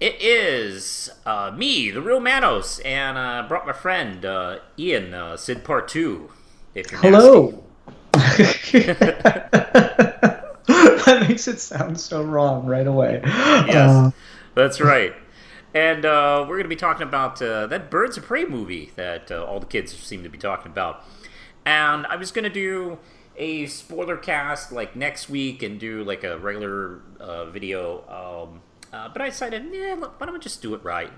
It is me, the real Manos, and brought my friend Ian, SydPart2, if you're nasty. Hello. That makes it sound so wrong right away. Yes, that's right. And we're going to be talking about that Birds of Prey movie that all the kids seem to be talking about. And I was going to do a spoiler cast like next week and do like a regular video. But I decided, why don't we just do it right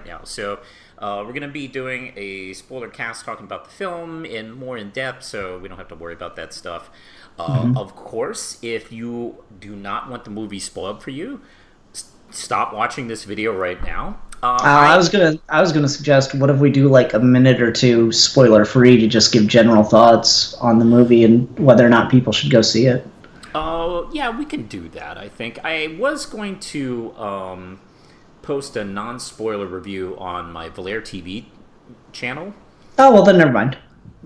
now? So we're going to be doing a spoiler cast talking about the film in more in depth, so we don't have to worry about that stuff. Of course, if you do not want the movie spoiled for you, stop watching this video right now. I was gonna suggest, what if we do like a minute or two spoiler free to just give general thoughts on the movie and whether or not people should go see it. Oh, yeah, we can do that, I think. I was going to post a non-spoiler review on my Valer TV channel. Oh, well then never mind.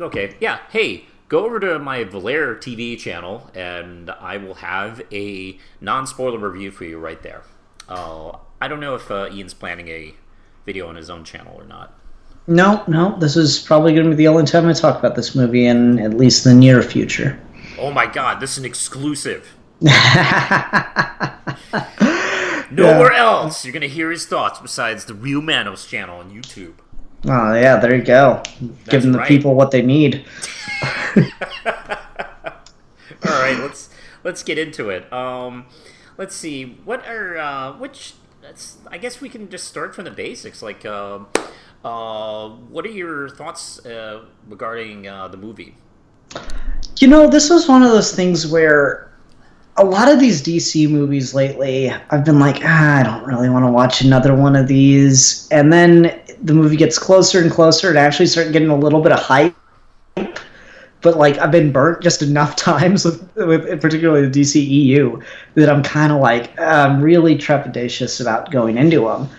Okay, yeah. Hey, go over to my Valer TV channel, and I will have a non-spoiler review for you right there. I don't know if Ian's planning a video on his own channel or not. No, this is probably going to be the only time I talk about this movie in at least the near future. Oh my god, this is an exclusive. Yeah. Nowhere else you're going to hear his thoughts besides the Real Manos channel on YouTube. Oh yeah, there you go. Giving the people what they need. All right, let's get into it. Let's see. What are I guess we can just start from the basics. Like, what are your thoughts regarding the movie? You know, this was one of those things where a lot of these DC movies lately, I've been like, I don't really want to watch another one of these. And then the movie gets closer and closer and I actually start getting a little bit of hype. But, like, I've been burnt just enough times with particularly the DCEU that I'm kind of like, I'm really trepidatious about going into them.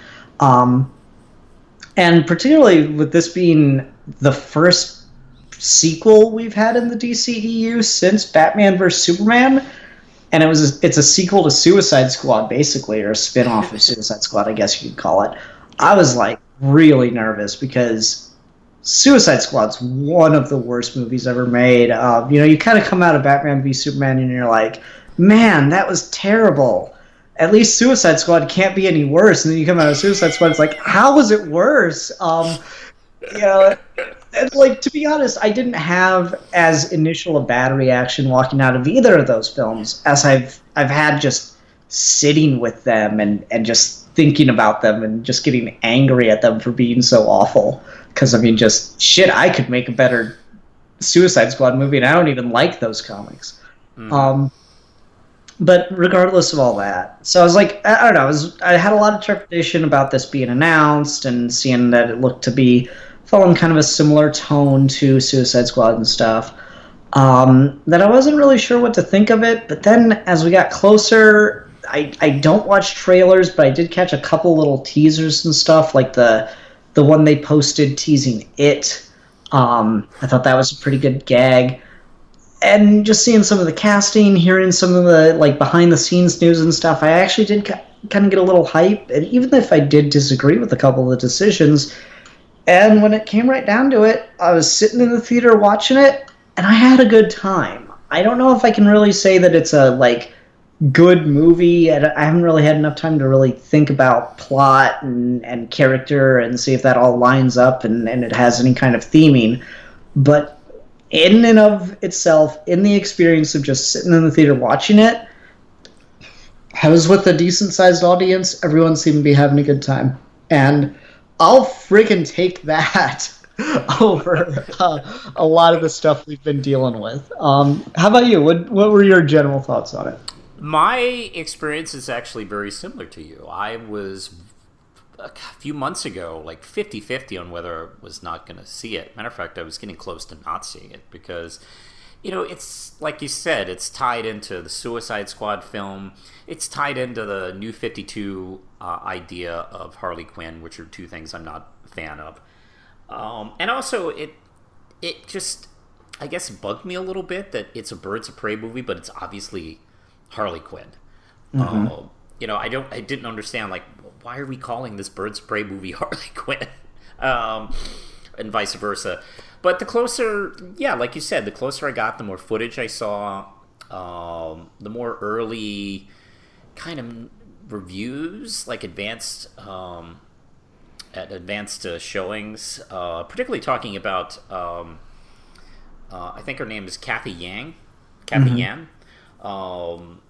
And particularly with this being the first sequel we've had in the DCEU since Batman vs. Superman, and it's a sequel to Suicide Squad, basically, or a spin-off of Suicide Squad, I guess you could call it. I was, like, really nervous because Suicide Squad's one of the worst movies ever made. You kind of come out of Batman v Superman and you're like, man, that was terrible. At least Suicide Squad can't be any worse. And then you come out of Suicide Squad, it's like, how was it worse? And, like, to be honest, I didn't have as initial a bad reaction walking out of either of those films as I've had just sitting with them and just thinking about them and just getting angry at them for being so awful. Because, I mean, just, shit, I could make a better Suicide Squad movie, and I don't even like those comics. But regardless of all that, so I was like, I don't know, I had a lot of trepidation about this being announced and seeing that it looked to be following kind of a similar tone to Suicide Squad and stuff, that I wasn't really sure what to think of it. But then as we got closer, I don't watch trailers, but I did catch a couple little teasers and stuff, like the one they posted teasing It. I thought that was a pretty good gag. And just seeing some of the casting, hearing some of the like behind the scenes news and stuff, I actually did kind of get a little hype. And even if I did disagree with a couple of the decisions, and when it came right down to it, I was sitting in the theater watching it, and I had a good time. I don't know if I can really say that it's a, like, good movie. I haven't really had enough time to really think about plot and character and see if that all lines up and it has any kind of theming. But in and of itself, in the experience of just sitting in the theater watching it, I was with a decent-sized audience. Everyone seemed to be having a good time. And I'll friggin' take that over a lot of the stuff we've been dealing with. How about you? What were your general thoughts on it? My experience is actually very similar to you. I was, a few months ago, like 50-50 on whether I was not going to see it. Matter of fact, I was getting close to not seeing it because, it's, like you said, it's tied into the Suicide Squad film. It's tied into the New 52 idea of Harley Quinn, which are two things I'm not a fan of. And also, it just, I guess, bugged me a little bit that it's a Birds of Prey movie, but it's obviously Harley Quinn. I didn't understand, like, why are we calling this Birds of Prey movie Harley Quinn? And vice versa. But the closer, yeah, like you said, the closer I got, the more footage I saw, the more early kind of reviews, like advanced showings, particularly talking about, I think her name is Kathy Yan,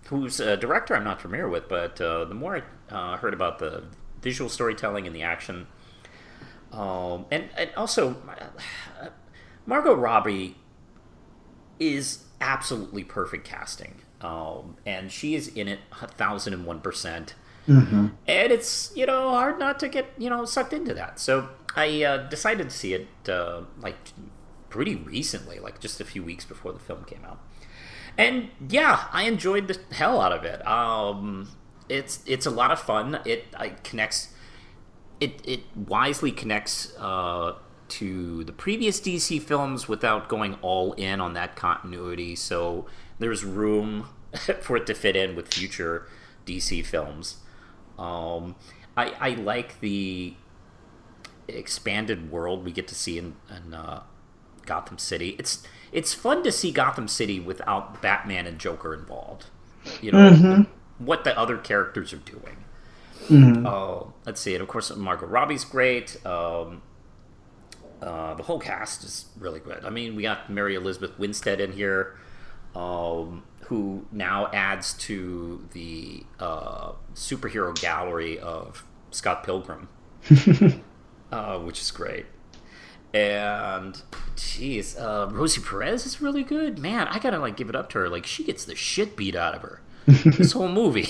who's a director I'm not familiar with, but the more I heard about the visual storytelling and the action, and also Margot Robbie is absolutely perfect casting, and she is in it 1,001%. And it's hard not to get sucked into that. So I decided to see it like pretty recently, like just a few weeks before the film came out, and yeah, I enjoyed the hell out of it. It's a lot of fun. It wisely connects to the previous DC films without going all in on that continuity. So there's room for it to fit in with future DC films. I like the expanded world we get to see in Gotham City. It's fun to see Gotham City without Batman and Joker involved. What the other characters are doing. Let's see. And of course, Margot Robbie's great. The whole cast is really good. I mean, we got Mary Elizabeth Winstead in here, who now adds to the superhero gallery of Scott Pilgrim, which is great. And geez, Rosie Perez is really good. Man, I gotta give it up to her. Like, she gets the shit beat out of her this whole movie,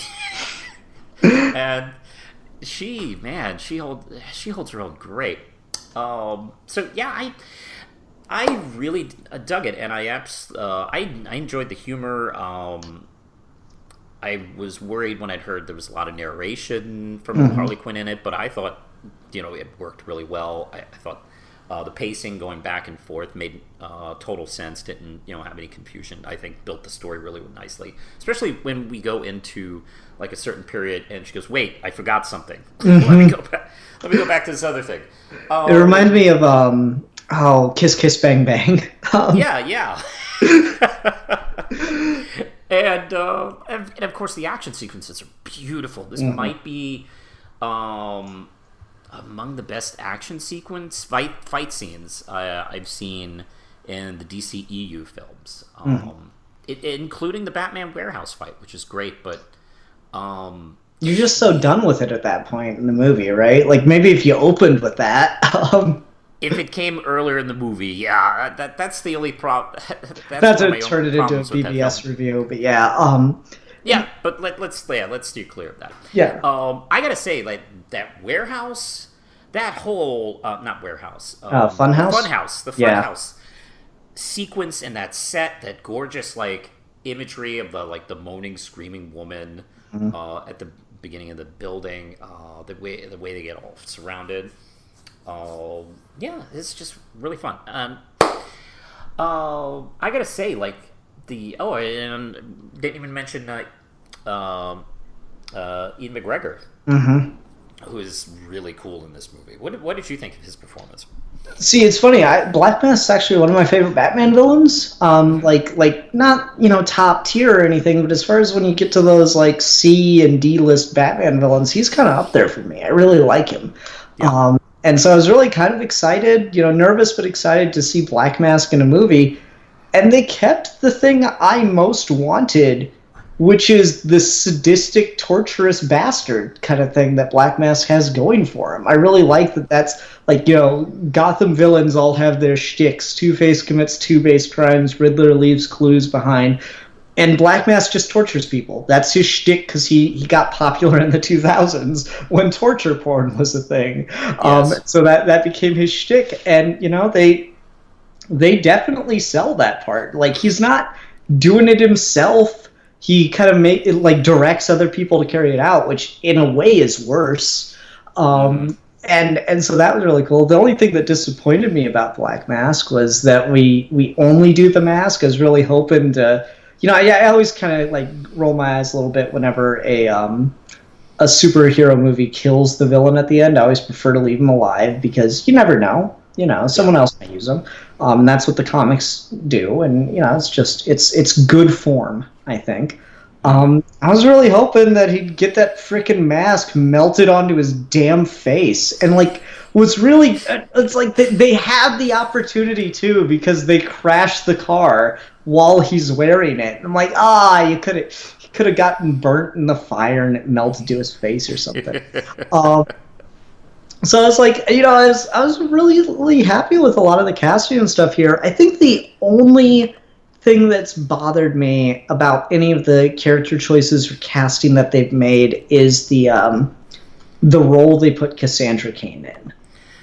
and she holds her own great. So yeah, I really dug it, and I enjoyed the humor. I was worried when I'd heard there was a lot of narration from Harley Quinn in it, but I thought it worked really well. I thought the pacing going back and forth made total sense. Didn't have any confusion. I think built the story really nicely, especially when we go into like a certain period and she goes, "Wait, I forgot something. Let me go back. Let me go back to this other thing." It reminds me of how Kiss Kiss Bang Bang. Yeah. And of course the action sequences are beautiful. This might be among the best action sequence fight scenes I've seen in the DCEU films, including the Batman warehouse fight, which is great. But you're just so done with it at that point in the movie, right? Like, maybe if you opened with that. If it came earlier in the movie, yeah, that's the only problem. That's what turned it into a BBS review, but yeah. Yeah, but let's steer clear of that. Yeah. I gotta say, like, that warehouse, that whole not warehouse, funhouse, the funhouse sequence in that set, that gorgeous imagery of the moaning, screaming woman at the beginning of the building, the way they get all surrounded. Yeah, it's just really fun. I gotta say, and didn't even mention Ian McGregor, who is really cool in this movie. What did you think of his performance? See, it's funny. Black Mask is actually one of my favorite Batman villains. Not top tier or anything, but as far as when you get to those C and D list Batman villains, he's kind of up there for me. I really like him. Yeah. And so I was really kind of excited, nervous but excited to see Black Mask in a movie. And they kept the thing I most wanted, which is the sadistic, torturous bastard kind of thing that Black Mask has going for him. I really like that that's, Gotham villains all have their shticks. Two-Face commits two base crimes, Riddler leaves clues behind, and Black Mask just tortures people. That's his shtick because he got popular in the 2000s when torture porn was a thing. Yes. So that became his shtick, and, they definitely sell that part. He's not doing it himself. He kind of directs other people to carry it out, which in a way is worse. And so that was really cool. The only thing that disappointed me about Black Mask was that we only do the mask. I was really hoping to, I always kind of roll my eyes a little bit whenever a a superhero movie kills the villain at the end, I always prefer to leave him alive because you never know. Someone else may use him. And that's what the comics do, and it's good form, I think. I was really hoping that he'd get that freaking mask melted onto his damn face, and what's really it's like they had the opportunity too because they crashed the car while he's wearing it. And I'm like, you could have gotten burnt in the fire and it melted to his face or something. So I was like, I was really, really happy with a lot of the casting and stuff here. I think the only thing that's bothered me about any of the character choices or casting that they've made is the role they put Cassandra Cain in.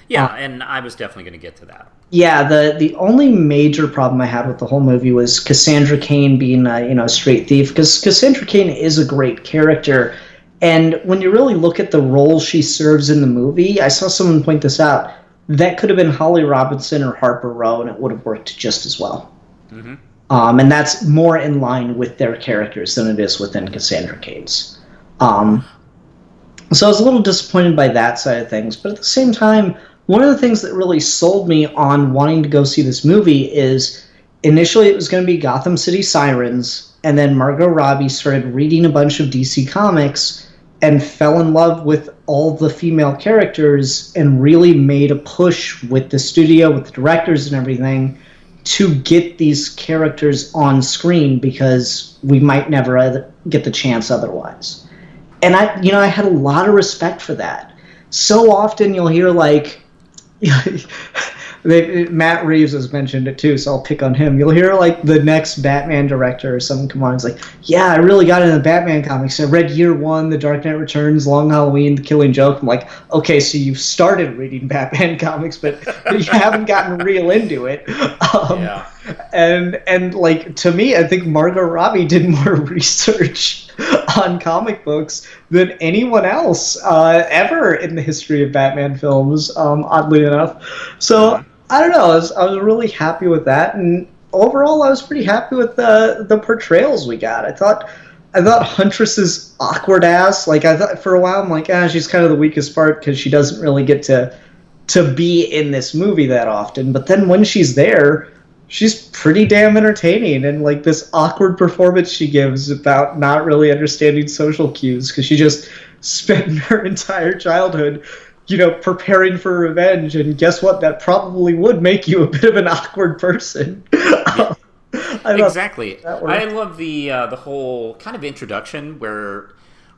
Yeah, and I was definitely going to get to that. Yeah, the only major problem I had with the whole movie was Cassandra Cain being a straight thief, because Cassandra Cain is a great character. And when you really look at the role she serves in the movie, I saw someone point this out, that could have been Holly Robinson or Harper Row, and it would have worked just as well. Mm-hmm. And that's more in line with their characters than it is within Cassandra Cain's. So I was a little disappointed by that side of things, but at the same time, one of the things that really sold me on wanting to go see this movie is initially it was going to be Gotham City Sirens, and then Margot Robbie started reading a bunch of DC comics and fell in love with all the female characters and really made a push with the studio, with the directors and everything, to get these characters on screen because we might never get the chance otherwise. And I had a lot of respect for that. So often you'll hear Matt Reeves has mentioned it too, so I'll pick on him. You'll hear the next Batman director or someone come on and it's I really got into the Batman comics. I read Year One, The Dark Knight Returns, Long Halloween, The Killing Joke. I'm like, okay, so you've started reading Batman comics, but you haven't gotten real into it. Yeah. And to me, I think Margot Robbie did more research on comic books than anyone else ever in the history of Batman films, oddly enough. So I don't know. I was really happy with that, and overall, I was pretty happy with the portrayals we got. I thought Huntress's awkward ass. I thought for a while, I'm like, she's kind of the weakest part because she doesn't really get to be in this movie that often. But then when she's there, she's pretty damn entertaining, and this awkward performance she gives about not really understanding social cues because she just spent her entire childhood preparing for revenge, and guess what? That probably would make you a bit of an awkward person. Exactly. I love the whole kind of introduction where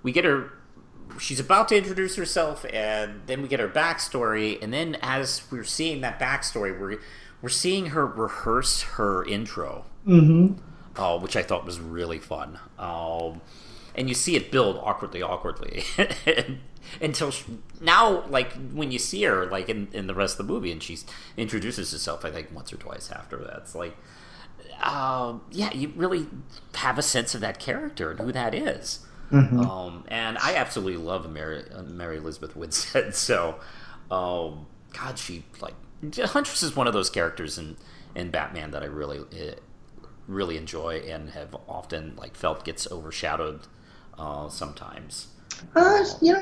we get her. She's about to introduce herself, and then we get her backstory, and then as we're seeing that backstory, we're seeing her rehearse her intro, which I thought was really fun. And you see it build awkwardly. Until now, when you see her, in the rest of the movie, and she introduces herself, I think once or twice after that, it's you really have a sense of that character and who that is. Mm-hmm. And I absolutely love Mary Elizabeth Winstead. So, God, Huntress is one of those characters in Batman that I really enjoy and have often felt gets overshadowed sometimes.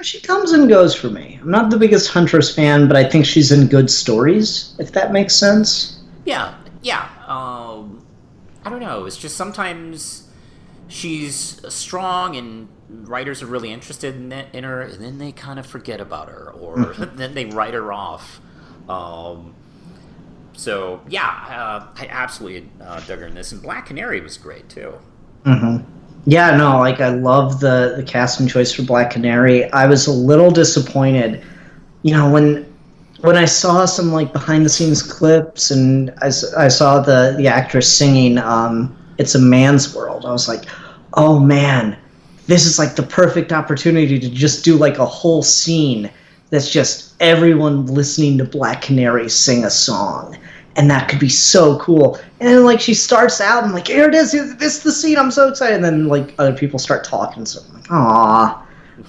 She comes and goes for me. I'm not the biggest Huntress fan, but I think she's in good stories, if that makes sense. Yeah. I don't know. It's just sometimes she's strong and writers are really interested in her, and then they kind of forget about her, or then they write her off. I absolutely dug her in this, and Black Canary was great too. Mm-hmm. Yeah, no, I love the casting choice for Black Canary. I was a little disappointed, when I saw some behind the scenes clips and I saw the actress singing "It's a Man's World." I was like, oh man, this is the perfect opportunity to just do a whole scene that's just everyone listening to Black Canary sing a song. And that could be so cool. And then, she starts out, and here it is. This is the scene. I'm so excited. And then, other people start talking. So I'm like, aw.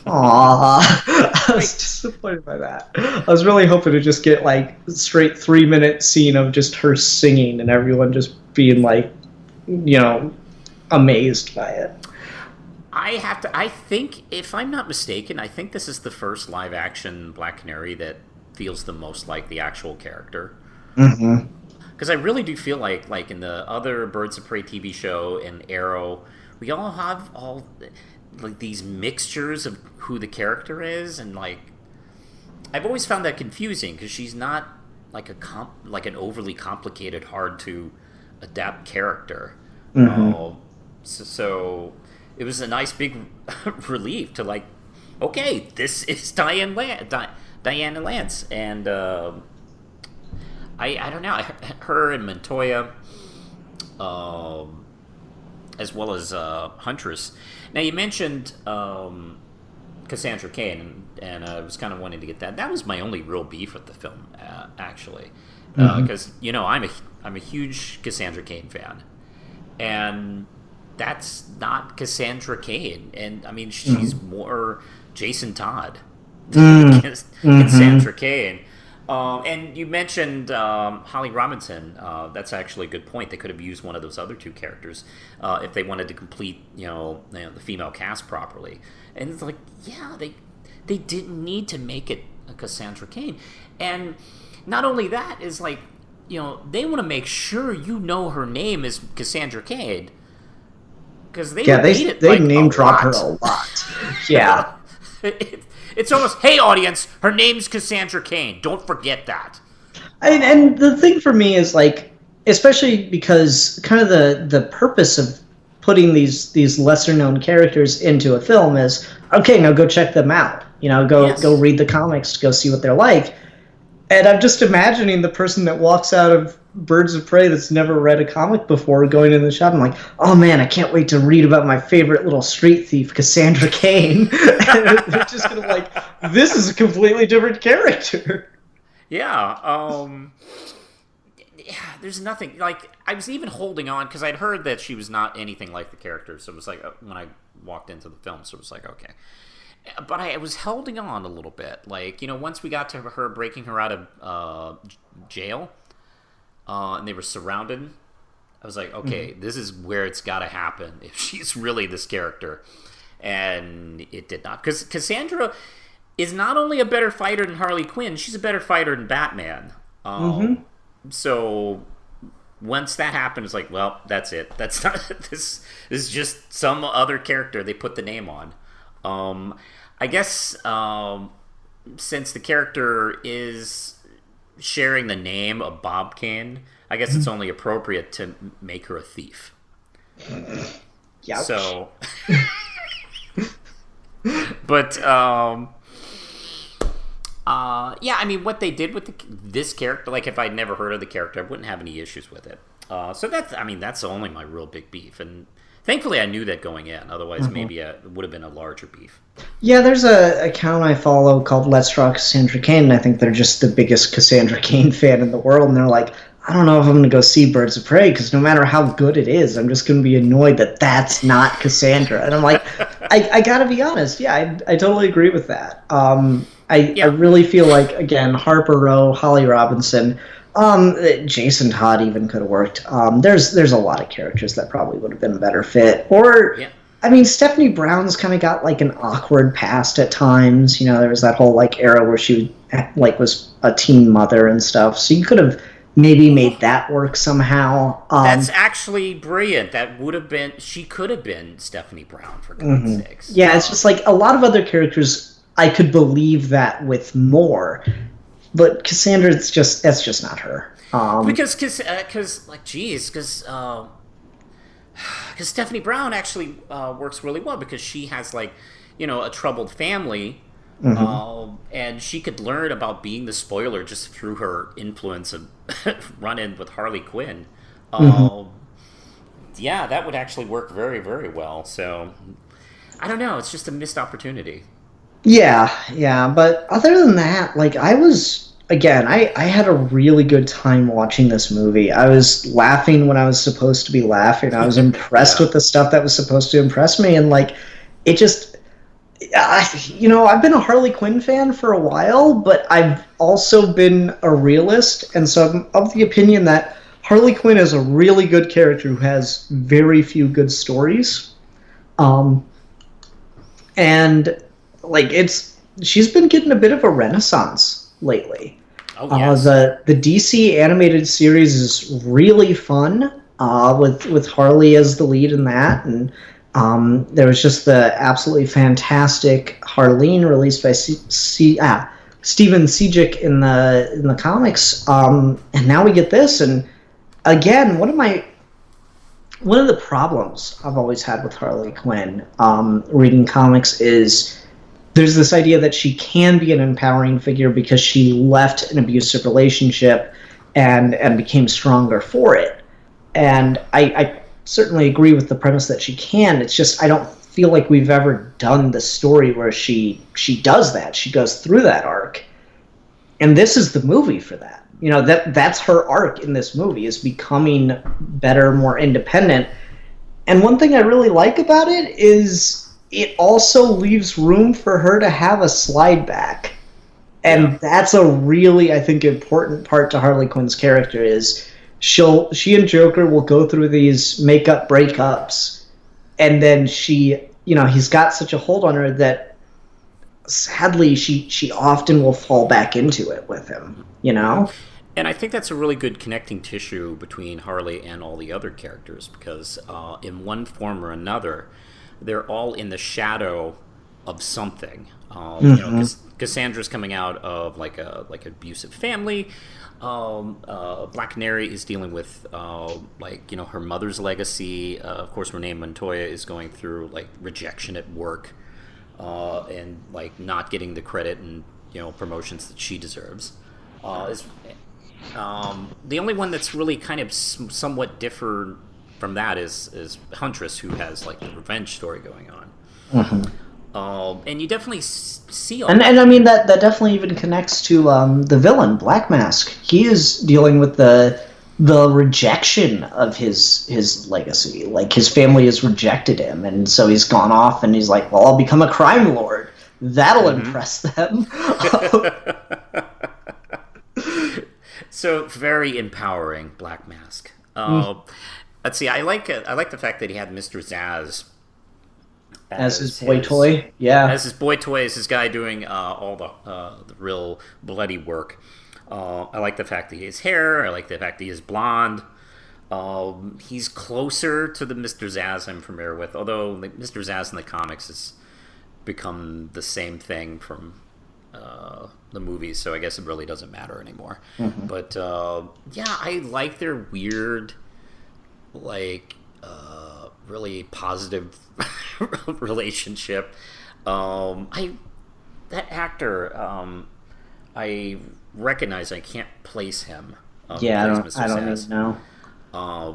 I was disappointed by that. I was really hoping to just get, straight 3-minute scene of just her singing and everyone just being, amazed by it. I think, if I'm not mistaken, I think this is the first live action Black Canary that feels the most like the actual character. Mm-hmm. Because I really do feel like in the other Birds of Prey TV show and Arrow, we all have all like these mixtures of who the character is, and like I've always found that confusing because she's not like like an overly complicated, hard to adapt character. Mm-hmm. So it was a nice big relief to like, okay, this is Diana Lance, and I don't know, her and Montoya, as well as Huntress. Now you mentioned Cassandra Cain, and I was kind of wanting to get that. That was my only real beef with the film, actually, because I'm a huge Cassandra Cain fan, and that's not Cassandra Cain, and I mean she's more Jason Todd than Cassandra Cain. And you mentioned Holly Robinson. That's actually a good point. They could have used one of those other two characters if they wanted to complete, the female cast properly. And it's like, yeah, they didn't need to make it a Cassandra Cain. And not only that is like, they want to make sure her name is Cassandra Cain, because they name drop her a lot. Yeah. It's almost, hey audience, her name's Cassandra Cain. Don't forget that. And the thing for me is like, especially because kind of the purpose of putting these lesser known characters into a film is, okay, now go check them out. Go read the comics, go see what they're like. And I'm just imagining the person that walks out of Birds of Prey that's never read a comic before going in the shop. I'm like, oh man, I can't wait to read about my favorite little street thief, Cassandra Cain. And they're just gonna like, this is a completely different character. Yeah. There's nothing like, I was even holding on because I'd heard that she was not anything like the character. So it was like when I walked into the film, so it was like, okay. But I was holding on a little bit. Like, once we got to her breaking her out of jail, and they were surrounded, I was like, okay, this is where it's got to happen if she's really this character. And it did not. Because Cassandra is not only a better fighter than Harley Quinn, she's a better fighter than Batman. So once that happened, it's like, well, that's it. That's not this is just some other character they put the name on. I guess since the character is sharing the name of Bob Kane, I guess it's only appropriate to make her a thief. Yeah. So, but yeah, I mean, what they did with this character, like if I'd never heard of the character, I wouldn't have any issues with it. So that's only my real big beef, and thankfully I knew that going in. Otherwise, maybe it would have been a larger beef. Yeah, there's a account I follow called Let's Draw Cassandra Cain, and I think they're just the biggest Cassandra Cain fan in the world, and they're like, I don't know if I'm going to go see Birds of Prey, because no matter how good it is, I'm just going to be annoyed that that's not Cassandra. And I'm like, I got to be honest, yeah, I totally agree with that. I really feel like, again, Harper Row, Holly Robinson, Jason Todd even could have worked. There's a lot of characters that probably would have been a better fit. Or, I mean, Stephanie Brown's kind of got like an awkward past at times. There was that whole like era where she like was a teen mother and stuff. So you could have maybe made that work somehow. That's actually brilliant. She could have been Stephanie Brown, for God's sakes. Yeah, it's just like a lot of other characters, I could believe that with more. But Cassandra, that's just not her. Because Stephanie Brown actually works really well because she has like, a troubled family, and she could learn about being the spoiler just through her influence of run-in with Harley Quinn. Yeah, that would actually work very, very well. So I don't know. It's just a missed opportunity. Yeah, but other than that, like I had a really good time watching this movie. I was laughing when I was supposed to be laughing. I was impressed with the stuff that was supposed to impress me, and like it just I've been a Harley Quinn fan for a while, but I've also been a realist, and so I'm of the opinion that Harley Quinn is a really good character who has very few good stories. and like she's been getting a bit of a renaissance lately. Oh yes. The DC animated series is really fun, with Harley as the lead in that, and there was just the absolutely fantastic Harleen released by Steven Sejic in the comics, and now we get this. And again, one of the problems I've always had with Harley Quinn, reading comics, is there's this idea that she can be an empowering figure because she left an abusive relationship and became stronger for it. And I certainly agree with the premise that she can. It's just I don't feel like we've ever done the story where she does that. She goes through that arc. And this is the movie for that. You know, that's her arc in this movie, is becoming better, more independent. And one thing I really like about it is it also leaves room for her to have a slide back. And that's a really, I think, important part to Harley Quinn's character, is she and Joker will go through these make-up breakups, and then he's got such a hold on her that sadly she often will fall back into it with him, you know? And I think that's a really good connecting tissue between Harley and all the other characters, because in one form or another, they're all in the shadow of something. You know, Cassandra's coming out of like an abusive family. Black Canary is dealing with her mother's legacy. Of course, Renee Montoya is going through like rejection at work, and like not getting the credit and promotions that she deserves. The only one that's really kind of somewhat different from that is Huntress, who has like the revenge story going on. And you definitely see all and I mean that definitely even connects to the villain, Black Mask. He is dealing with the rejection of his legacy. Like, his family has rejected him, and so he's gone off and he's like, well, I'll become a crime lord. That'll impress them. So very empowering, Black Mask. Let's see. I like the fact that he had Mr. Zaz as his boy toy. Yeah, as his boy toy, as his guy doing all the real bloody work. I like the fact that he has hair. I like the fact that he is blonde. He's closer to the Mr. Zaz I'm familiar with, although Mr. Zaz in the comics has become the same thing from the movies, so I guess it really doesn't matter anymore. But I like their weird, like, really positive relationship. That actor, I recognize. I can't place him. I don't even know.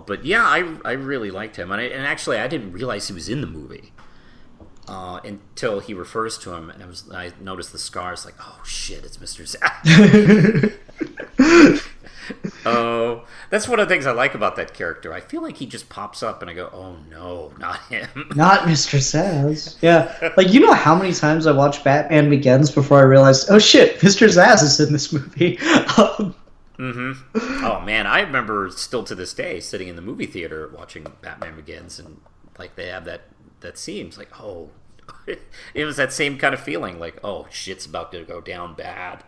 But yeah, I really liked him, and actually I didn't realize he was in the movie until he refers to him, and I noticed the scars. Like, oh shit, it's Mr. Zaz. Oh, that's one of the things I like about that character. I feel like he just pops up, and I go, "Oh no, not him, not Mr. Zaz." Yeah, like, you know how many times I watched Batman Begins before I realized, oh shit, Mr. Zaz is in this movie. Oh man, I remember still to this day sitting in the movie theater watching Batman Begins, and like they have that scene. It's like, oh, it was that same kind of feeling. Like, oh, shit's about to go down bad.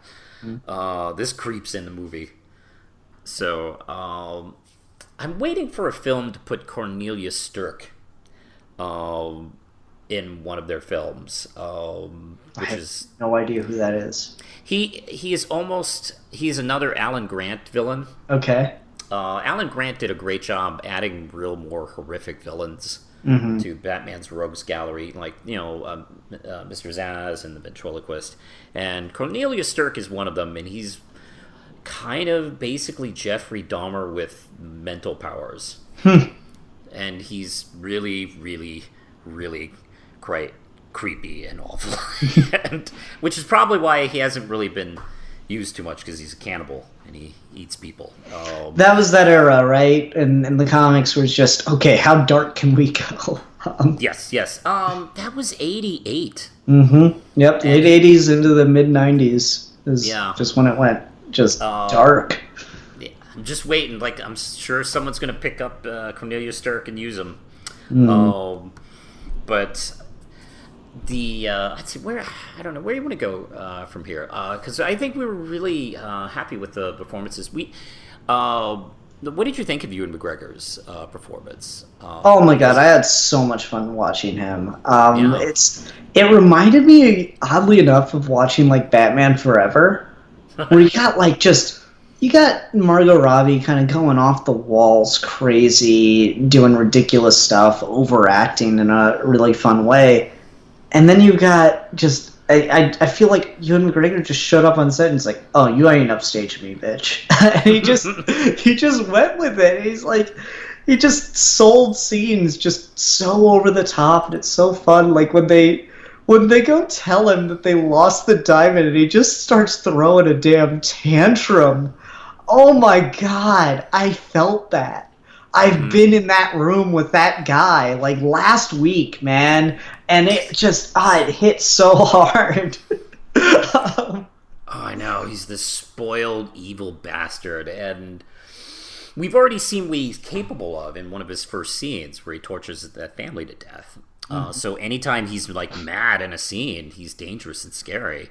This creeps in the movie. So I'm waiting for a film to put Cornelia Stirk in one of their films. I have no idea who that is. He's another Alan Grant villain. Okay. Alan Grant did a great job adding real more horrific villains to Batman's rogues gallery, like Mr. Zaz and the ventriloquist, and Cornelia Stirk is one of them, and he's kind of basically Jeffrey Dahmer with mental powers. And he's really, really, really quite creepy and awful. Which is probably why he hasn't really been used too much, because he's a cannibal and he eats people. That was that era, right? And the comics was just, okay, how dark can we go? Yes. That was 88. Yep, the late 80s into the mid 90s is just when it went just dark. Yeah, I'm just waiting. Like, I'm sure someone's going to pick up Cornelia Stirk and use him. But Let's see, where I don't know where you want to go from here, because I think we were really happy with the performances. What did you think of Ewan McGregor's performance? Oh my god, I had so much fun watching him. Yeah. It reminded me, oddly enough, of watching like Batman Forever, where you got Margot Robbie kind of going off the walls, crazy, doing ridiculous stuff, overacting in a really fun way. And then you got I feel like Ewan McGregor just showed up on set and he's like, "Oh, you ain't upstage me, bitch," and he just went with it. He just sold scenes just so over the top, and it's so fun. Like when they go tell him that they lost the diamond, and he just starts throwing a damn tantrum. Oh my god, I felt that. I've been in that room with that guy like last week, man, and it just it hit so hard. Oh, I know, he's this spoiled, evil bastard, and we've already seen what he's capable of in one of his first scenes where he tortures that family to death. So anytime he's like mad in a scene, he's dangerous and scary.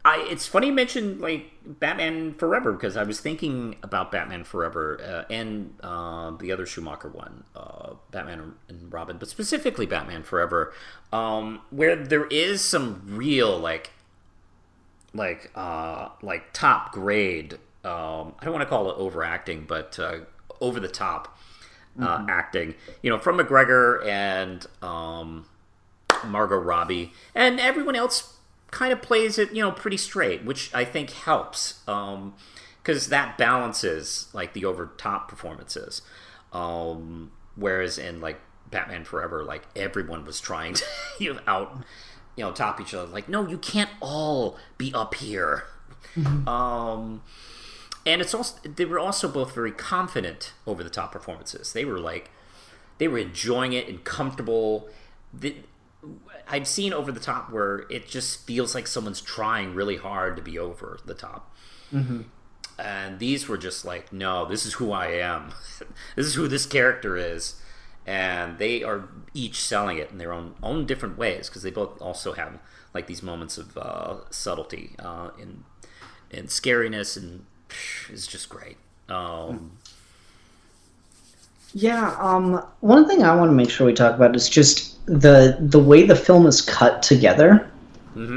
It's funny you mentioned like Batman Forever, because I was thinking about Batman Forever and the other Schumacher one, Batman and Robin, but specifically Batman Forever, where there is some real like top grade. I don't want to call it overacting, but over the top acting. From McGregor and Margot Robbie, and everyone else kind of plays it, pretty straight, which I think helps, because that balances like the over top performances. Whereas in like Batman Forever, like everyone was trying to top each other. Like, no, you can't all be up here. And they were also both very confident over the top performances. They were enjoying it and comfortable. I've seen over the top where it just feels like someone's trying really hard to be over the top. And these were just like, no, this is who I am. This is who this character is. And they are each selling it in their own different ways, because they both also have like these moments of subtlety and scariness, and it's just great. One thing I want to make sure we talk about is just the way the film is cut together,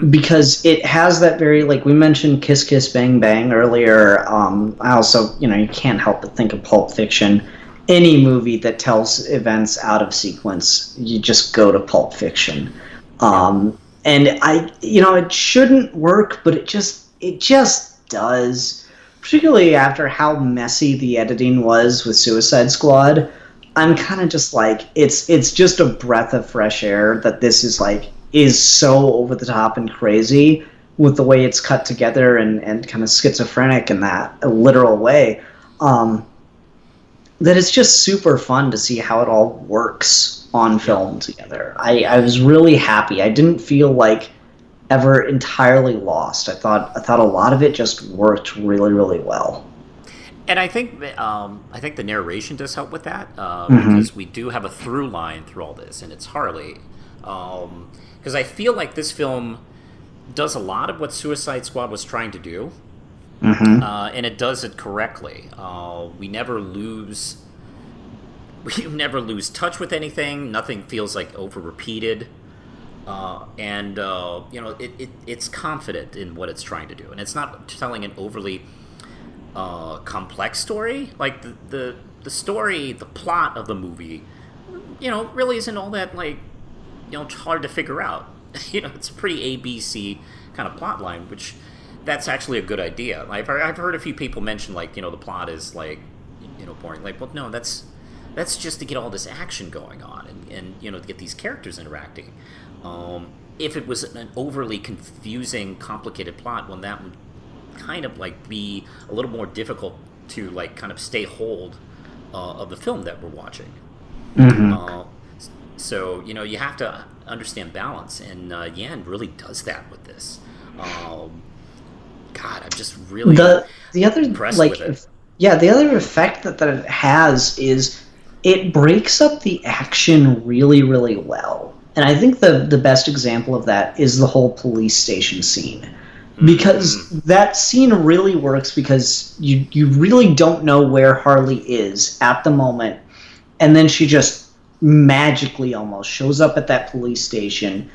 because it has that very, like we mentioned, Kiss Kiss Bang Bang earlier. I also, you can't help but think of Pulp Fiction. Any movie that tells events out of sequence, you just go to Pulp Fiction. And it shouldn't work, but it just does. Particularly after how messy the editing was with Suicide Squad, I'm kind of just like, it's just a breath of fresh air that this is so over the top and crazy with the way it's cut together and kind of schizophrenic in that literal way. That it's just super fun to see how it all works on film together. I was really happy. I didn't feel like ever entirely lost. I thought a lot of it just worked really, really well. And I think the narration does help with that, because we do have a through line through all this, and it's Harley. Because I feel like this film does a lot of what Suicide Squad was trying to do, and it does it correctly. We never lose touch with anything. Nothing feels like over repeated. It's confident in what it's trying to do, and it's not telling an overly complex story. Like the story, the plot of the movie, really isn't all that hard to figure out. It's a pretty ABC kind of plot line, which that's actually a good idea. I've heard a few people mention the plot is boring. Like, well, no, that's just to get all this action going on and to get these characters interacting. If it was an overly confusing, complicated plot, well, that would kind of be a little more difficult to kind of stay hold of the film that we're watching. So you have to understand balance, and Yan really does that with this. God, I'm just really the other impressed with it. The other effect that it has is it breaks up the action really, really well. And I think the best example of that is the whole police station scene. Because that scene really works because you really don't know where Harley is at the moment. And then she just magically almost shows up at that police station,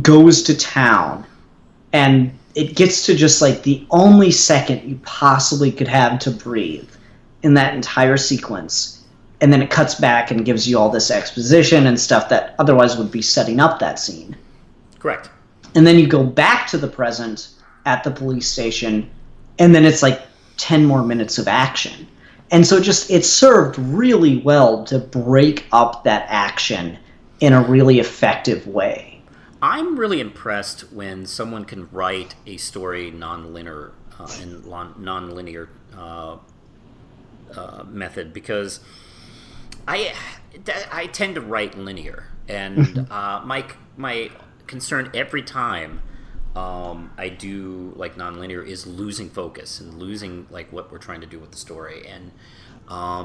goes to town, and it gets to just like the only second you possibly could have to breathe in that entire sequence. And then it cuts back and gives you all this exposition and stuff that otherwise would be setting up that scene. Correct. And then you go back to the present at the police station, and then it's like 10 more minutes of action. And so it served really well to break up that action in a really effective way. I'm really impressed when someone can write a story non-linear method, because I tend to write linear, and my concern every time I do like non-linear is losing focus and losing like what we're trying to do with the story, and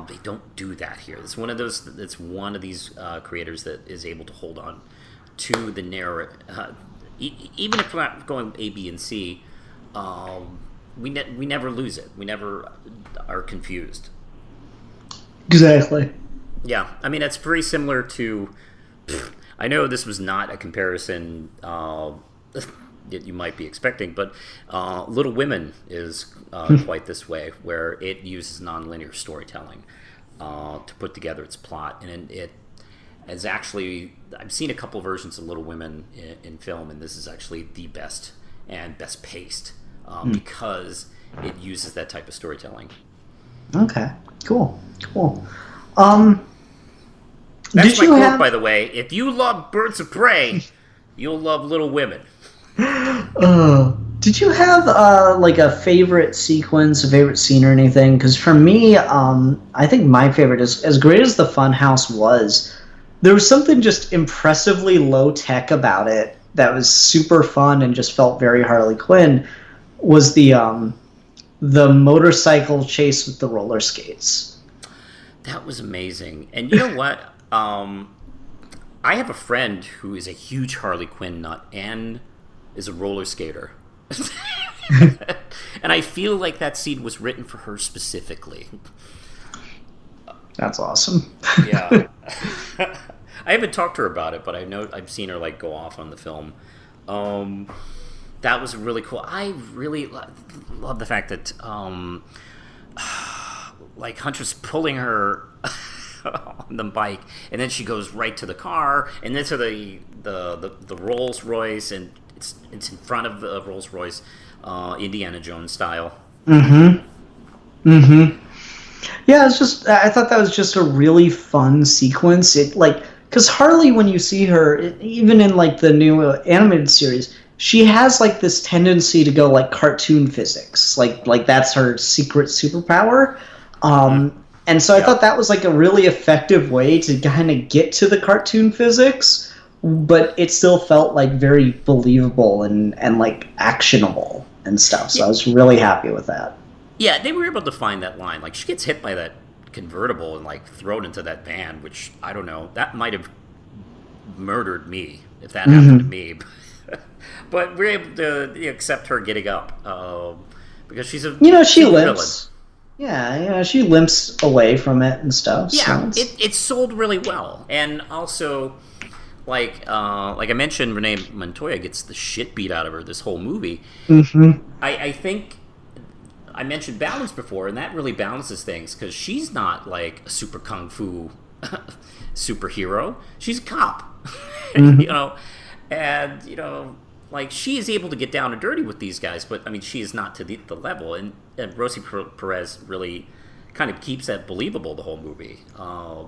they don't do that here. It's one of these creators that is able to hold on to the narrative, even if we're not going A, B, and C. We never lose it. We never are confused. Exactly. Yeah, I mean, it's very similar to. I know this was not a comparison that you might be expecting, but Little Women is quite this way, where it uses nonlinear storytelling to put together its plot, and it is actually. I've seen a couple versions of Little Women in film, and this is actually the best and best paced because it uses that type of storytelling. Okay, cool. That's my quote, by the way. If you love Birds of Prey, you'll love Little Women. Did you have like a favorite sequence, a favorite scene, or anything? Because for me, I think my favorite is, as great as the Funhouse was, there was something just impressively low tech about it that was super fun and just felt very Harley Quinn. Was the motorcycle chase with the roller skates? That was amazing. And you know what? I have a friend who is a huge Harley Quinn nut and is a roller skater. And I feel like that scene was written for her specifically. That's awesome. Yeah. I haven't talked to her about it, but I know I've seen her like go off on the film. That was really cool. I really love the fact that like Huntress pulling her on the bike, and then she goes right to the car, and then to the Rolls Royce, and it's in front of the Rolls Royce, Indiana Jones style. Yeah, it's just, I thought that was just a really fun sequence. It like, because Harley, when you see her, even in like the new animated series, she has like this tendency to go like cartoon physics, like that's her secret superpower. And so I thought that was like a really effective way to kind of get to the cartoon physics, but it still felt like very believable and like actionable and stuff. So I was really happy with that. Yeah, they were able to find that line. Like, she gets hit by that convertible and like thrown into that van, which I don't know, that might have murdered me if that happened to me. But we're able to accept her getting up because she's a she limps. Villain. Yeah, she limps away from it and stuff. Yeah, so it's sold really well, and also like I mentioned, Renee Montoya gets the shit beat out of her this whole movie. I think I mentioned balance before, and that really balances things because she's not like a super kung fu superhero. She's a cop, and like she is able to get down and dirty with these guys, but I mean she is not to the level, and Rosie Perez really kind of keeps that believable the whole movie.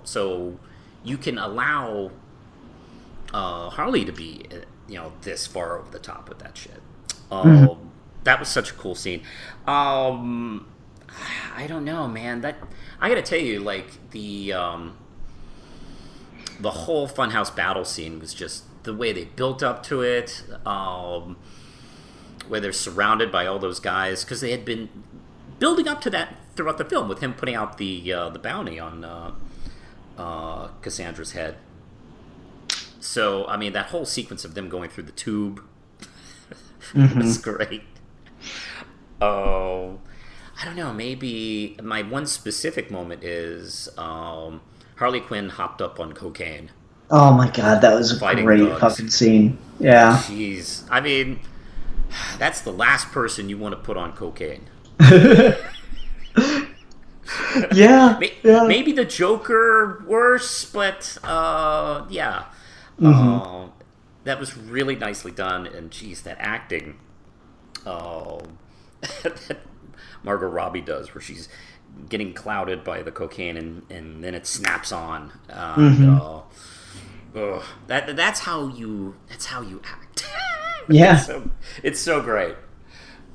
So you can allow Harley to be this far over the top with that shit. That was such a cool scene. I don't know, man. That I gotta tell you, like the whole Funhouse battle scene was just the way they built up to it, where they're surrounded by all those guys, because they had been building up to that throughout the film with him putting out the bounty on Cassandra's head. So, I mean, that whole sequence of them going through the tube was Mm-hmm. great. Oh, I don't know. Maybe my one specific moment is Harley Quinn hopped up on cocaine Oh my god, that was a fighting great thugs. fucking scene. Yeah. Jeez. I mean, that's the last person you want to put on cocaine. Yeah, yeah. Maybe the Joker worse, but yeah. Mm-hmm. That was really nicely done, and geez, that acting that Margot Robbie does, where she's getting clouded by the cocaine, and then it snaps on. And, Mm-hmm. that's how you act. Yeah. It's so great.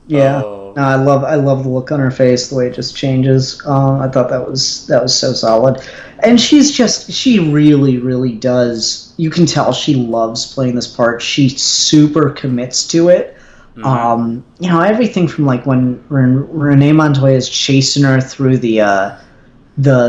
Yeah, Oh, no, I love the look on her face, the way it just changes. I thought that was so solid, and she really really does. You can tell she loves playing this part. She super commits to it. mm-hmm. Everything from like when Renee Montoya is chasing her through the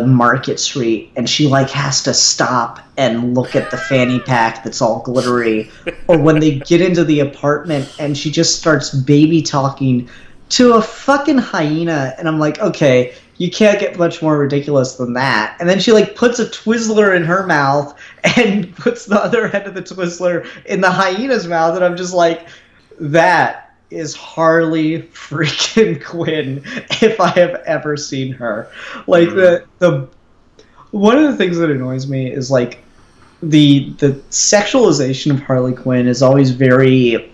market street, and she like has to stop and look at the fanny pack that's all glittery, or when they get into the apartment and she just starts baby talking to a fucking hyena, and I'm like, okay, you can't get much more ridiculous than that. And then she like puts a Twizzler in her mouth and puts the other end of the Twizzler in the hyena's mouth, and I'm just like, that is Harley freaking Quinn if I have ever seen her. Like the one of the things that annoys me is like the sexualization of Harley Quinn is always very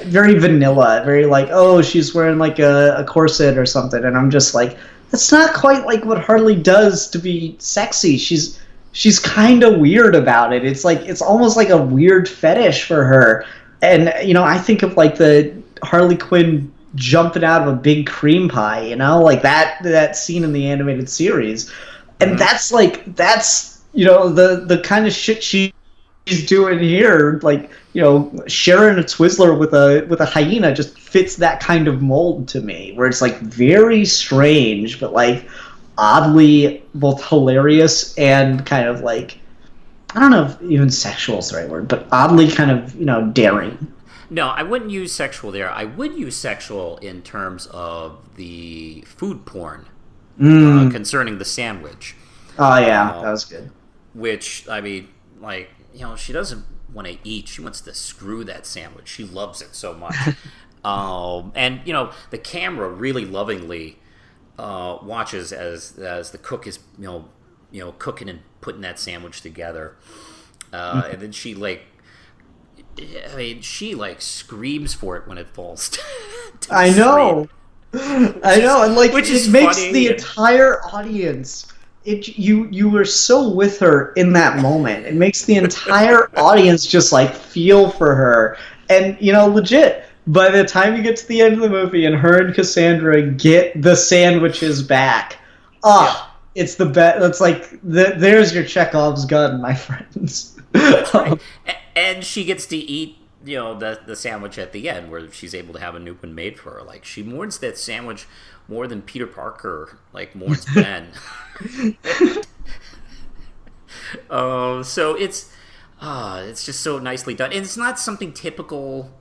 very vanilla, very like, oh, she's wearing like a corset or something, and I'm just like, that's not quite like what Harley does to be sexy. She's kind of weird about it. It's like it's almost like a weird fetish for her. And I think of like the Harley Quinn jumping out of a big cream pie, like that scene in the animated series, and that's the kind of shit she's doing here. Like sharing a Twizzler with a hyena just fits that kind of mold to me, where it's like very strange, but like oddly both hilarious and kind of like, I don't know if even sexual is the right word, but oddly kind of, daring. No, I wouldn't use sexual there. I would use sexual in terms of the food porn concerning the sandwich. Oh, yeah, that was good. Which, I mean, like, she doesn't want to eat. She wants to screw that sandwich. She loves it so much. And, the camera really lovingly watches as the cook is, cooking and putting that sandwich together. And then she, she screams for it when it falls. I know. I know, and like which it is makes funny. the entire audience. You were so with her in that moment. It makes the entire audience just like feel for her, and legit. By the time you get to the end of the movie and her and Cassandra get the sandwiches back, it's the best. It's like there's your Chekhov's gun, my friends. Right. And she gets to eat, the sandwich at the end, where she's able to have a new one made for her. Like, she mourns that sandwich more than Peter Parker, mourns Ben. So it's just so nicely done. And it's not something typical,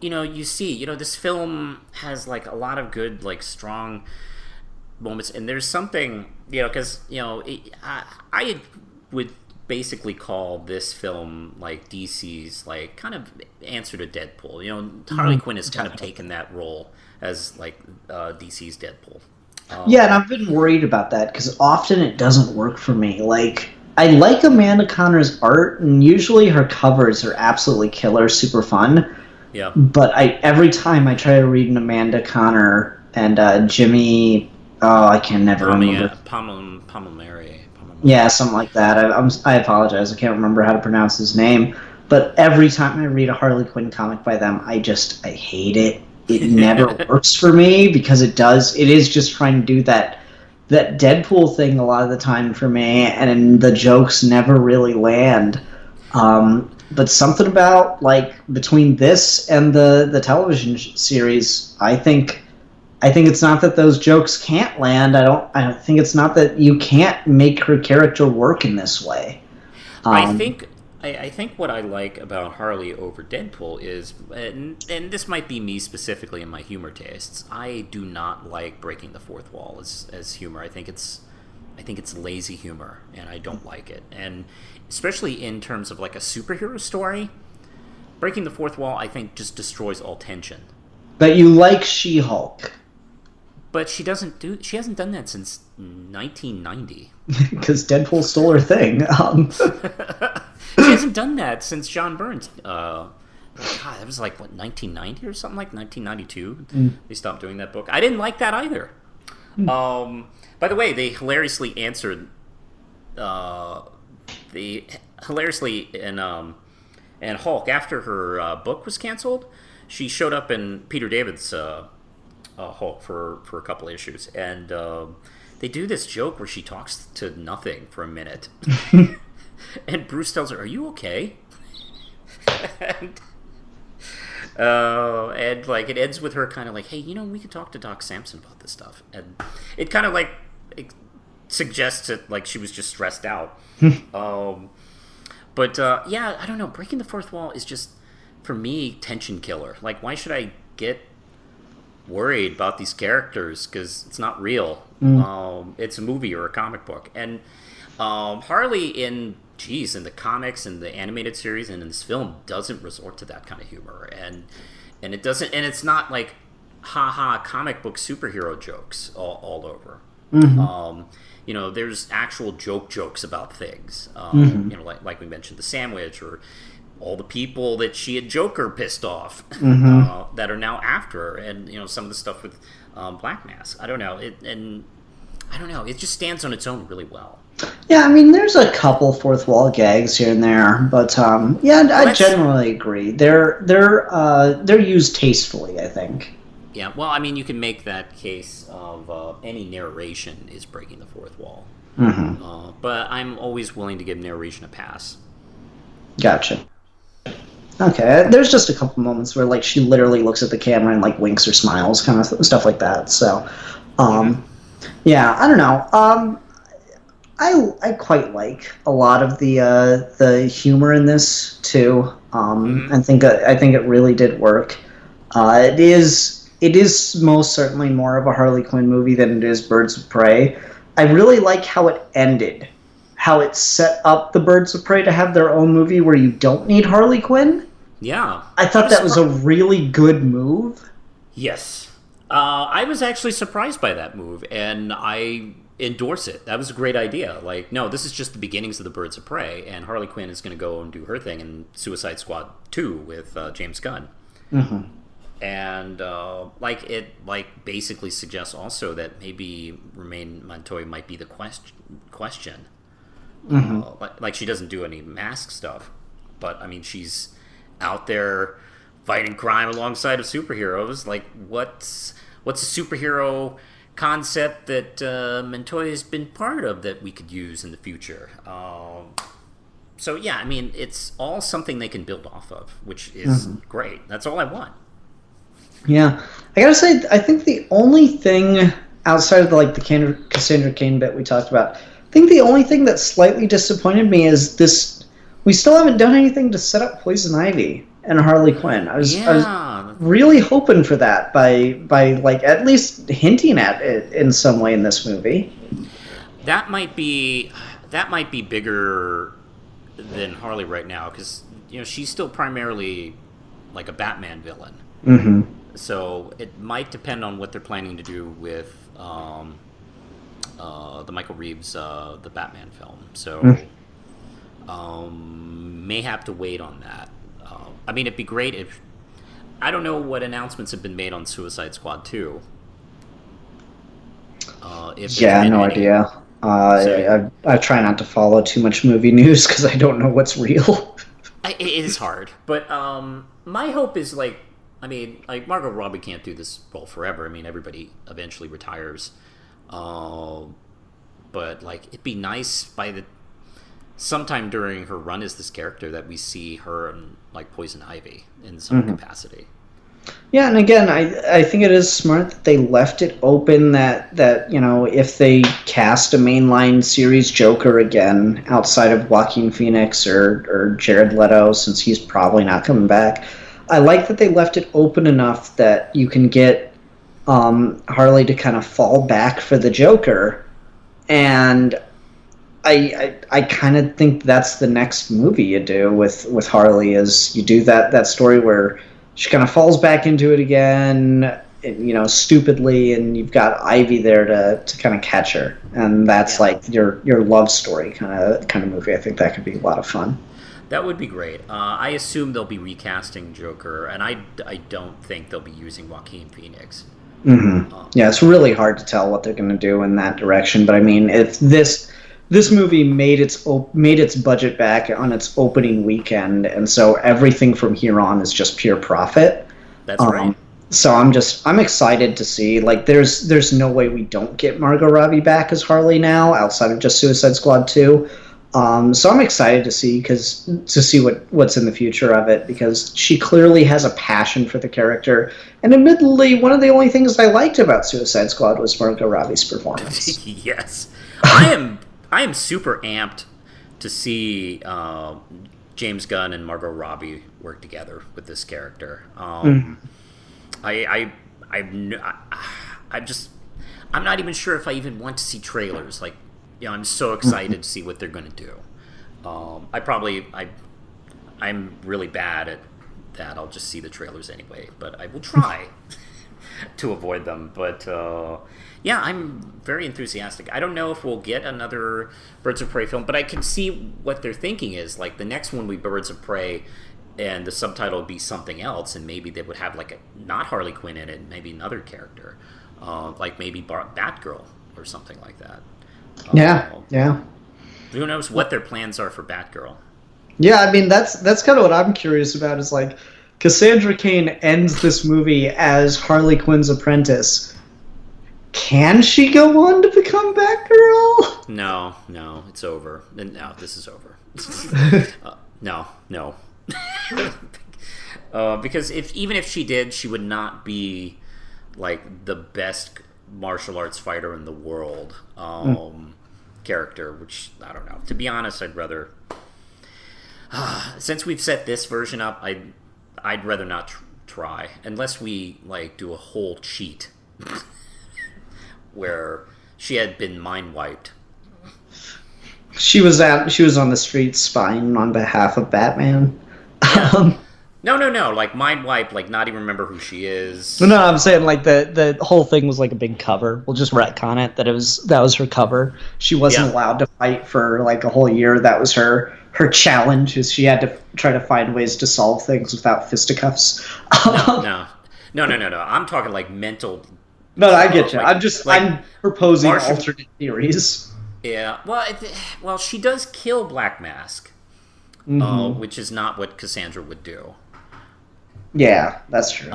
you see. This film has, a lot of good, strong moments. And there's something, because, I would basically call this film DC's kind of answer to Deadpool. Harley Quinn has kind of taken that role as DC's Deadpool. Yeah, and I've been worried about that because often it doesn't work for me. I like Amanda Connor's art, and usually her covers are absolutely killer, super fun. Yeah. But every time I try to read an Amanda Connor and Jimmy, I can never remember. Palmieri. Yeah, something like that. I apologize. I can't remember how to pronounce his name. But every time I read a Harley Quinn comic by them, I hate it. It never works for me because it is just trying to do that Deadpool thing a lot of the time for me, and the jokes never really land. But something about between this and the television series, I think it's not that those jokes can't land. I think it's not that you can't make her character work in this way. I think I think what I like about Harley over Deadpool is, and this might be me specifically in my humor tastes, I do not like breaking the fourth wall as humor. I think it's lazy humor, and I don't like it. And especially in terms of like a superhero story, breaking the fourth wall, I think, just destroys all tension. But you like She-Hulk. But she hasn't done that since 1990. Because Deadpool stole her thing. She hasn't done that since John Burns. God, that was like, what, 1990 or something, like 1992? They stopped doing that book. I didn't like that either. By the way, they hilariously answered... And Hulk, after her book was canceled, she showed up in Peter David's Hulk for a couple of issues, and they do this joke where she talks to nothing for a minute, and Bruce tells her, "Are you okay?" and like it ends with her kind of like, "Hey, we could talk to Doc Samson about this stuff," and it kind of like it suggests that like she was just stressed out. But yeah, I don't know. Breaking the fourth wall is just, for me, tension killer. Like, why should I get worried about these characters? Because it's not real. It's a movie or a comic book. And Harley in the comics and the animated series and in this film doesn't resort to that kind of humor. And it doesn't, and it's not like ha-ha comic book superhero jokes all over. There's actual jokes about things. Like we mentioned, the sandwich, or all the people that she had Joker pissed off that are now after her, and some of the stuff with Black Mask. I don't know. It just stands on its own really well. Yeah, I mean, there's a couple fourth wall gags here and there, but I generally agree. They're used tastefully, I think. Yeah, well, I mean, you can make that case of any narration is breaking the fourth wall. But I'm always willing to give narration a pass. Gotcha. Okay, there's just a couple moments where like she literally looks at the camera and like winks or smiles, kind of stuff like that. So, yeah, I don't know. I quite like a lot of the humor in this too. I think it really did work. It is most certainly more of a Harley Quinn movie than it is Birds of Prey. I really like how it ended, how it set up the Birds of Prey to have their own movie where you don't need Harley Quinn. Yeah. I thought that was a really good move. Yes. I was actually surprised by that move, and I endorse it. That was a great idea. Like, no, this is just the beginnings of the Birds of Prey, and Harley Quinn is going to go and do her thing in Suicide Squad 2 with James Gunn. And it basically suggests also that maybe Romaine Montoya might be the question. Like she doesn't do any mask stuff, but I mean she's out there fighting crime alongside of superheroes. Like what's a superhero concept that Montoya's been part of that we could use in the future? So yeah, I mean it's all something they can build off of, which is great. That's all I want. Yeah, I gotta say, I think the only thing outside of the Cassandra Cain bit we talked about, I think the only thing that slightly disappointed me is this: we still haven't done anything to set up Poison Ivy and Harley Quinn. I was really hoping for that by like at least hinting at it in some way in this movie. That might be bigger than Harley right now, because she's still primarily like a Batman villain. So it might depend on what they're planning to do with the Michael Reeves the Batman film. So may have to wait on that. I mean, it'd be great if... I don't know what announcements have been made on Suicide Squad 2. No idea. I try not to follow too much movie news because I don't know what's real. It is hard. But my hope is like Margot Robbie can't do this role forever. I mean, everybody eventually retires. But like, it'd be nice sometime during her run as this character that we see her and like Poison Ivy in some capacity. Yeah, and again, I think it is smart that they left it open that if they cast a mainline series Joker again outside of Joaquin Phoenix or Jared Leto, since he's probably not coming back, I like that they left it open enough that you can get Harley to kind of fall back for the Joker, and I kind of think that's the next movie you do with Harley is you do that story where she kind of falls back into it again, stupidly, and you've got Ivy there to kind of catch her, and that's like your love story kind of movie. I think that could be a lot of fun. That would be great. I assume they'll be recasting Joker, and I don't think they'll be using Joaquin Phoenix. Mm-hmm. Yeah, it's really hard to tell what they're going to do in that direction. But I mean, if this movie made its budget back on its opening weekend, and so everything from here on is just pure profit. That's right. So I'm excited to see. Like, there's no way we don't get Margot Robbie back as Harley now, outside of just Suicide Squad 2. So I'm excited to see what's in the future of it, because she clearly has a passion for the character. And admittedly, one of the only things I liked about Suicide Squad was Margot Robbie's performance. Yes, I am super amped to see James Gunn and Margot Robbie work together with this character. I'm not even sure if I even want to see trailers. Like, I'm so excited to see what they're going to do. I'm really bad at that. I'll just see the trailers anyway, but I will try to avoid them. But yeah, I'm very enthusiastic. I don't know if we'll get another Birds of Prey film, but I can see what their thinking is. Like, the next one will be Birds of Prey, and the subtitle would be something else, and maybe they would have like not Harley Quinn in it, maybe another character, like maybe Batgirl or something like that. Yeah. Who knows what their plans are for Batgirl? Yeah, I mean that's kind of what I'm curious about. Is like Cassandra Cain ends this movie as Harley Quinn's apprentice. Can she go on to become Batgirl? No, it's over. No, this is over. No. Because even if she did, she would not be like the best martial arts fighter in the world character, which I don't know. To be honest, I'd rather since we've set this version up, I'd rather not try unless we like do a whole cheat where she had been mind wiped. She was on the streets spying on behalf of Batman. Yeah. No. Like mind wipe, like not even remember who she is. No, I'm saying like the whole thing was like a big cover. We'll just retcon it that was her cover. She wasn't allowed to fight for like a whole year. That was her challenge. Is she had to try to find ways to solve things without fisticuffs. No. I'm talking like mental. No, I get you. Like, I'm proposing alternate theories. Yeah. Well, she does kill Black Mask, which is not what Cassandra would do. Yeah, that's true.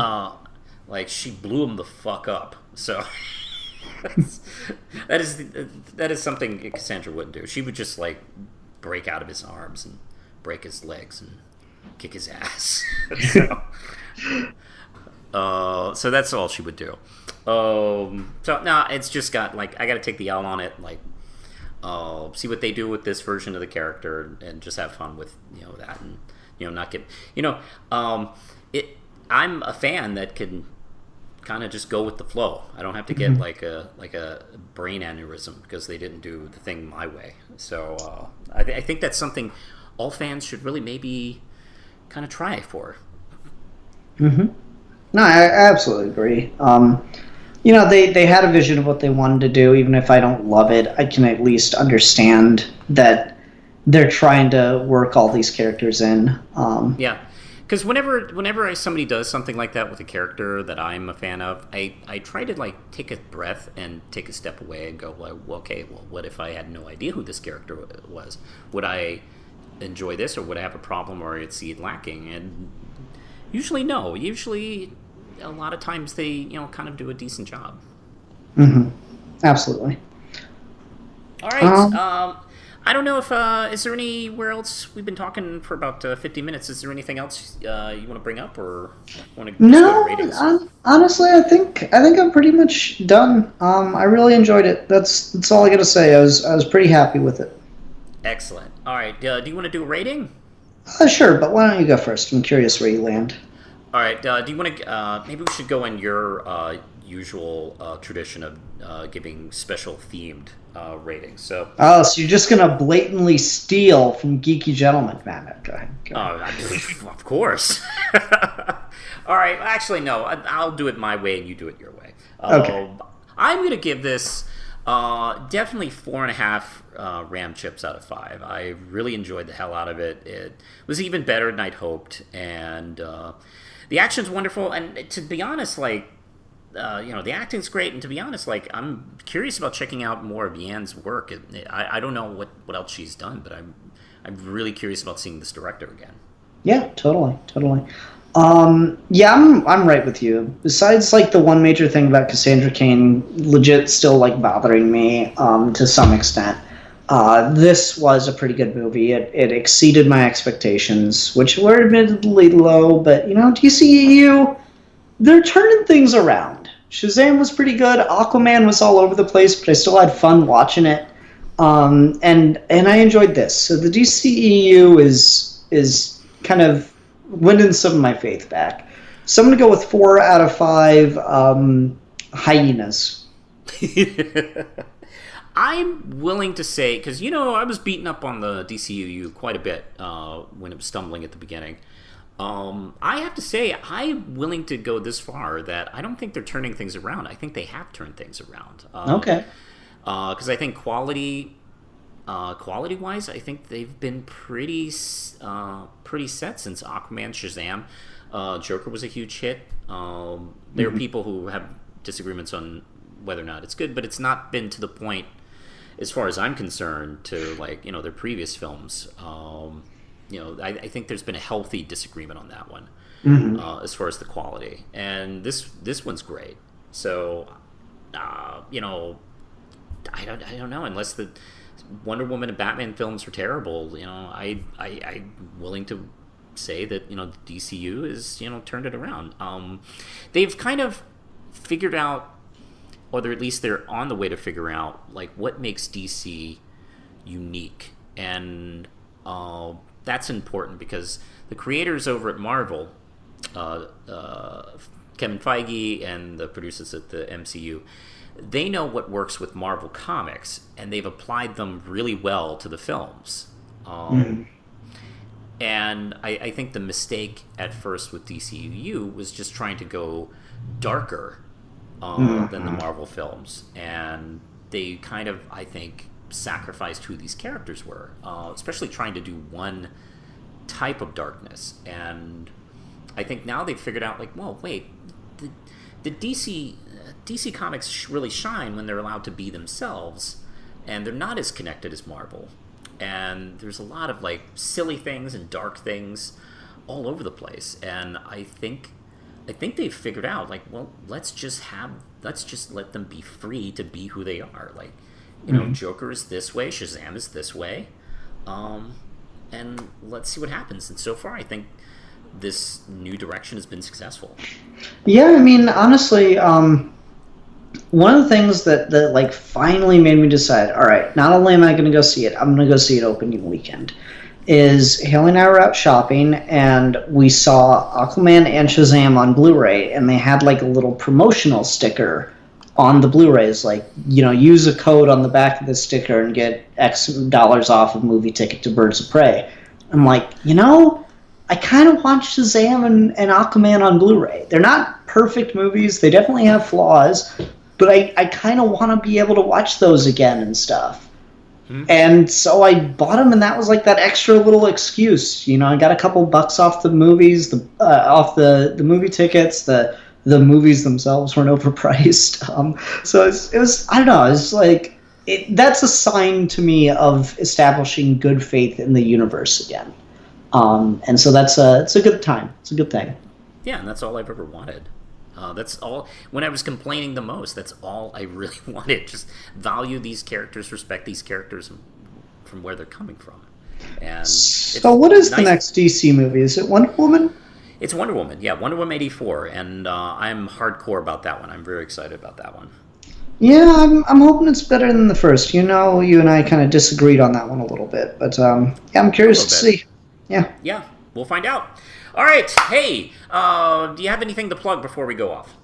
Like she blew him the fuck up. So that is something Cassandra wouldn't do. She would just like break out of his arms and break his legs and kick his ass. So that's all she would do. So no, it's just got like I got to take the L on it. Like, see what they do with this version of the character and just have fun with that and not get I'm a fan that can kind of just go with the flow. I don't have to get like a brain aneurysm because they didn't do the thing my way. So I think that's something all fans should really maybe kind of try for. No, I absolutely agree. They had a vision of what they wanted to do. Even if I don't love it, I can at least understand that they're trying to work all these characters in. Yeah. Because whenever somebody does something like that with a character that I'm a fan of, I try to like take a breath and take a step away and go, well, okay, what if I had no idea who this character was? Would I enjoy this, or would I have a problem, or I'd see it lacking? And usually, no. Usually, a lot of times they kind of do a decent job. Absolutely. All right. I don't know if is there anywhere else. We've been talking for about 50 minutes. Is there anything else you want to bring up, or want to just go to No, ratings? honestly, I think I'm pretty much done. I really enjoyed it. That's all I gotta say. I was pretty happy with it. Excellent. All right. Do you want to do a rating? Sure, but why don't you go first? I'm curious where you land. All right. Do you want to? Maybe we should go in your usual tradition of giving special themed ratings. So. Oh, so you're just gonna blatantly steal from Geeky Gentleman, man? Go ahead. Of course. All right. Actually, no. I'll do it my way, and you do it your way. Okay. I'm going to give this definitely 4.5 RAM chips out of 5. I really enjoyed the hell out of it. It was even better than I'd hoped, and the action's wonderful. And to be honest, like. The acting's great, and to be honest, like I'm curious about checking out more of Yan's work. I don't know what else she's done, but I'm really curious about seeing this director again. Yeah, totally. Yeah, I'm right with you. Besides, like the one major thing about Cassandra Cain, legit still like bothering me to some extent. This was a pretty good movie. It exceeded my expectations, which were admittedly low, but DCEU. They're turning things around. Shazam was pretty good. Aquaman was all over the place, but I still had fun watching it. And I enjoyed this. So the DCEU is kind of winning some of my faith back. So I'm going to go with 4 out of 5 hyenas. I'm willing to say, because, I was beaten up on the DCEU quite a bit when it was stumbling at the beginning. I have to say, I'm willing to go this far that I don't think they're turning things around. I think they have turned things around. Okay. Because I think quality-wise, I think they've been pretty set since Aquaman, Shazam. Joker was a huge hit. There are people who have disagreements on whether or not it's good, but it's not been to the point, as far as I'm concerned, to their previous films. I think there's been a healthy disagreement on that one, as far as the quality, and this one's great. So, I don't know, unless the Wonder Woman and Batman films are terrible. I'm willing to say that DCU is turned it around. They've kind of figured out, or at least they're on the way to figure out what makes DC unique, and that's important because the creators over at Marvel, Kevin Feige and the producers at the MCU, they know what works with Marvel Comics, and they've applied them really well to the films. And I think the mistake at first with DCU was just trying to go darker than the Marvel films, and they kind of, I think, sacrificed who these characters were, especially trying to do one type of darkness. And I think now they've figured out, well, wait, the DC comics really shine when they're allowed to be themselves, and they're not as connected as Marvel. And there's a lot of silly things and dark things all over the place. And I think they've figured out let's just let them be free to be who they are. Joker is this way, Shazam is this way, and let's see what happens. And so far, I think this new direction has been successful. Yeah, I mean, honestly, one of the things that finally made me decide, all right, not only am I going to go see it, I'm going to go see it opening weekend, is Haley and I were out shopping, and we saw Aquaman and Shazam on Blu-ray, and they had a little promotional sticker on the Blu-rays, use a code on the back of the sticker and get X dollars off a movie ticket to Birds of Prey. I'm I kind of want Shazam and Aquaman on Blu-ray. They're not perfect movies. They definitely have flaws, but I kind of want to be able to watch those again and stuff. And so I bought them, and that was that extra little excuse. I got a couple bucks off the movies, off the movie tickets, the movies themselves weren't overpriced. So it was I don't know, it's that's a sign to me of establishing good faith in the universe again. And so it's a good time. It's a good thing. Yeah, and that's all I've ever wanted. That's all. When I was complaining the most, that's all I really wanted. Just value these characters, respect these characters from where they're coming from. And So, what is the next DC movie? Is it Wonder Woman? It's Wonder Woman, yeah, Wonder Woman 84, and I'm hardcore about that one. I'm very excited about that one. Yeah, I'm hoping it's better than the first. You know, you and I kind of disagreed on that one a little bit, but yeah, I'm curious to see. Yeah. Yeah, we'll find out. All right, hey, do you have anything to plug before we go off?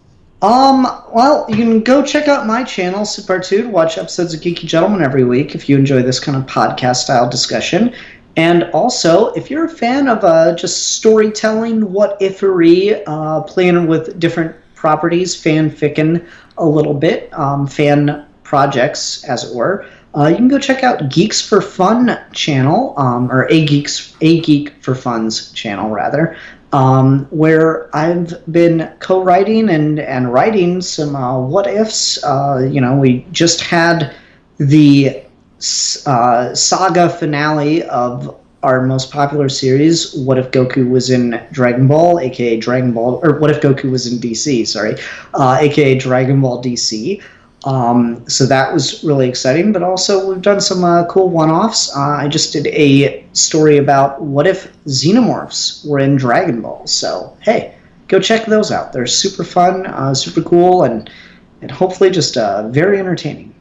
Well, you can go check out my channel, SydPart2, to watch episodes of Geeky Gentleman every week if you enjoy this kind of podcast-style discussion. And also, if you're a fan of just storytelling, what-ifery, playing with different properties, fan-ficking a little bit, fan projects, as it were, you can go check out Geeks for Fun channel, or A Geek for Fun's channel, rather, where I've been co-writing and writing some what-ifs. We just had the saga finale of our most popular series, What If Goku Was in Dragon Ball, aka Dragon Ball, or What If Goku Was in DC, sorry, aka Dragon Ball DC. So that was really exciting, but also we've done some cool one-offs. I just did a story about what if xenomorphs were in Dragon Ball. So, hey, go check those out. They're super fun, super cool, and hopefully just very entertaining.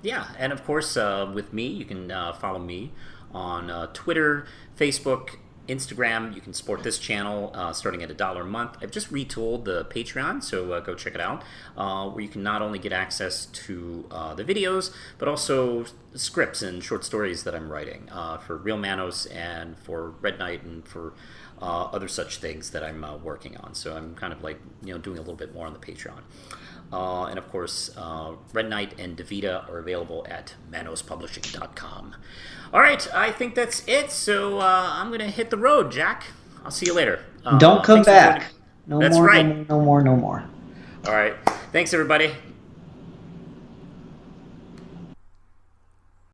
Yeah, and of course, with me, you can follow me on Twitter, Facebook, Instagram. You can support this channel starting at $1 a month. I've just retooled the Patreon, so go check it out, where you can not only get access to the videos, but also scripts and short stories that I'm writing for Real Manos and for Red Knight and for other such things that I'm working on. So I'm kind of like doing a little bit more on the Patreon. And of course, Red Knight and Davita are available at manospublishing.com. All right, I think that's it. So I'm going to hit the road, Jack. I'll see you later. Don't come back. No That's more, right. No more. All right. Thanks, everybody.